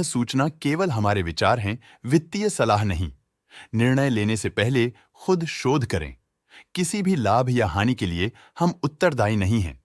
सूचना केवल हमारे विचार हैं, वित्तीय सलाह नहीं। निर्णय लेने से पहले खुद शोध करें। किसी भी लाभ या हानि के लिए हम उत्तरदायी नहीं हैं।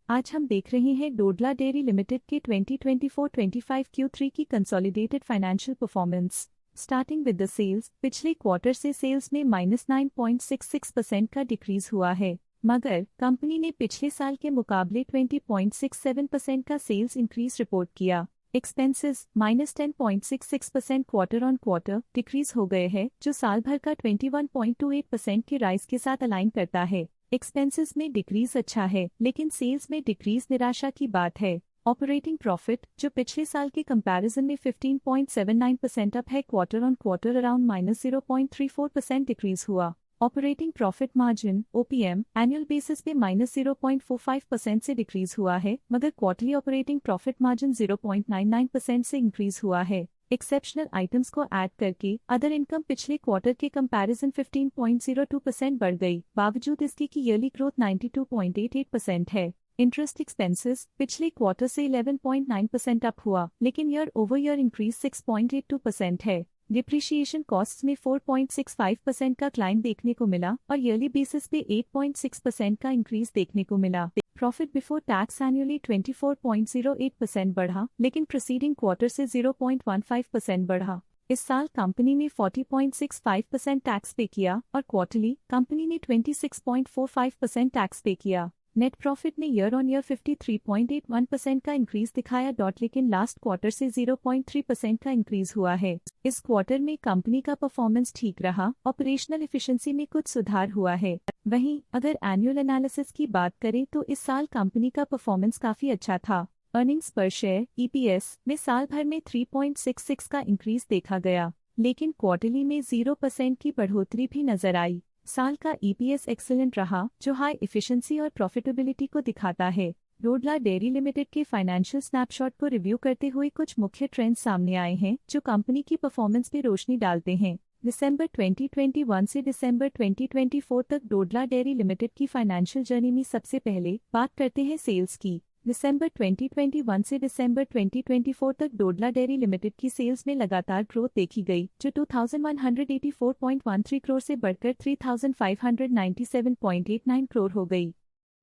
आज हम देख रहे हैं डोडला डेयरी लिमिटेड के 2024-25 Q3 की consolidated financial performance. Starting with the sales, पिछले क्वार्टर से सेल्स में -9.66% का डिक्रीज हुआ है, मगर कंपनी ने पिछले साल के मुकाबले 20.67% का सेल्स इंक्रीज रिपोर्ट किया। Expenses -10.66% quarter on quarter decrease हो गए हैं, जो साल भर का 21.28% के राइज के साथ अलाइन करता है। एक्सपेंसेस में डिक्रीज अच्छा है, लेकिन सेल्स में डिक्रीज निराशा की बात है। ऑपरेटिंग प्रॉफिट, जो पिछले साल के कंपैरिजन में 15.79% अप है, quarter on quarter around -0.34% decrease हुआ। Operating profit margin (OPM) annual basis पे -0.45% से डिक्रीज हुआ है, मगर क्वार्टरली ऑपरेटिंग प्रॉफिट मार्जिन 0.99% से इंक्रीज हुआ है। एक्सेप्शनल आइटम्स को ऐड करके अदर इनकम पिछले क्वार्टर के कंपैरिजन 15.02% बढ़ गई, बावजूद इसके कि ईयरली ग्रोथ 92.88% है। इंटरेस्ट एक्सपेंसेस पिछले क्वार्टर से 11.9% अप हुआ, लेकिन ईयर ओवर ईयर इंक्रीज 6.82% है। डिप्रिशिएशन कॉस्ट्स में 4.65% का क्लाइम देखने को मिला और ईयरली बेसिस पे 8.6% का इंक्रीज देखने को मिला। प्रॉफिट बिफोर टैक्स एनुअली 24.08% बढ़ा, लेकिन प्रीसीडिंग क्वार्टर से 0.15% बढ़ा। इस साल कंपनी ने 40.65% टैक्स पे किया और क्वार्टरली कंपनी ने 26.45% टैक्स पे किया। नेट प्रॉफिट ने ईयर ऑन ईयर 53.81% का इंक्रीज दिखाया, लेकिन लास्ट क्वार्टर से 0.3% का इंक्रीज हुआ है। इस क्वार्टर में कंपनी का परफॉर्मेंस ठीक रहा, ऑपरेशनल एफिशिएंसी में कुछ सुधार हुआ है। वहीं अगर एनुअल एनालिसिस की बात करें तो इस साल कंपनी का परफॉर्मेंस काफी अच्छा था। अर्निंग्स पर शेयर (EPS) में साल भर में 3.66 का इंक्रीज देखा गया, लेकिन क्वार्टरली में 0% की बढ़ोतरी भी नजर आई। साल का EPS एक्सीलेंट रहा, जो हाई एफिशिएंसी और प्रॉफिटेबिलिटी को दिखाता है। डोडला डेयरी लिमिटेड के फाइनेंशियल स्नैपशॉट को रिव्यू करते हुए कुछ मुख्य ट्रेंड्स सामने आए हैं, जो कंपनी की परफॉर्मेंस पे रोशनी डालते हैं। दिसंबर 2021 से दिसंबर 2024 तक डोडला डेयरी लिमिटेड की फाइनेंशियल जर्नी में सबसे पहले बात करते हैं सेल्स की। दिसंबर 2021 से दिसंबर 2024 तक डोडला डेयरी लिमिटेड की सेल्स में लगातार ग्रोथ देखी गई, जो 2184.13 करोड़ से बढ़कर 3597.89 करोड़ हो गई।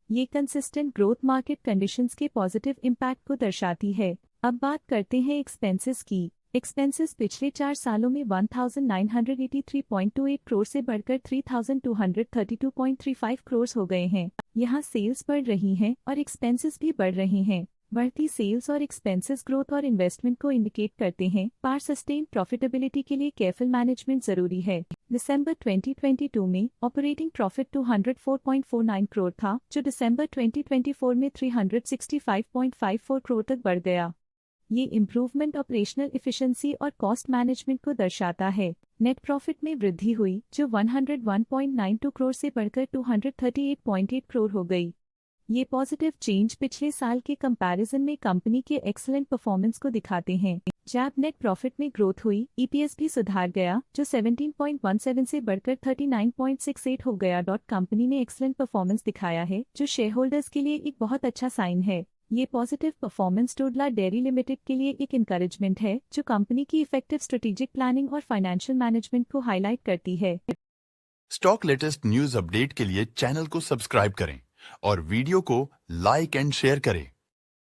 ये कंसिस्टेंट ग्रोथ मार्केट कंडीशंस के पॉजिटिव इम्पैक्ट को दर्शाती है। अब बात करते हैं एक्सपेंसेस की। एक्सपेंसेस पिछले 4 सालों में 1983.28 करोड़ से बढ़कर 3232.35 करोड़ हो गए हैं। यहाँ सेल्स बढ़ रही हैं और एक्सपेंसेस भी बढ़ रहे हैं। बढ़ती सेल्स और एक्सपेंसेस ग्रोथ और इन्वेस्टमेंट को इंडिकेट करते हैं, पर सस्टेन प्रॉफिटेबिलिटी के लिए केयरफुल मैनेजमेंट जरूरी है। दिसंबर 2022 में ऑपरेटिंग प्रॉफिट 204.49 करोड़ था, जो दिसंबर 2024 में 365.54 करोड़ तक बढ़ गया। ये इम्प्रूवमेंट ऑपरेशनल एफिशिएंसी और कॉस्ट मैनेजमेंट को दर्शाता है। नेट प्रॉफिट में वृद्धि हुई, जो 101.92 करोड़ से बढ़कर 238.8 करोड़ हो गई। ये पॉजिटिव चेंज पिछले साल के कंपैरिजन में कंपनी के एक्सीलेंट परफॉर्मेंस को दिखाते हैं। जब नेट प्रॉफिट में ग्रोथ हुई, EPS भी सुधार गया, जो 17.17 से बढ़कर 39.68 हो गया। कंपनी ने एक्सीलेंट परफॉर्मेंस दिखाया है, जो शेयर होल्डर्स के लिए एक बहुत अच्छा साइन है। ये positive performance Dodla dairy limited के लिए एक इंकरेजमेंट है, जो कंपनी की इफेक्टिव स्ट्रेटेजिक प्लानिंग और फाइनेंशियल मैनेजमेंट को हाईलाइट करती है। स्टॉक लेटेस्ट न्यूज अपडेट के लिए चैनल को सब्सक्राइब करें और वीडियो को लाइक एंड शेयर करें।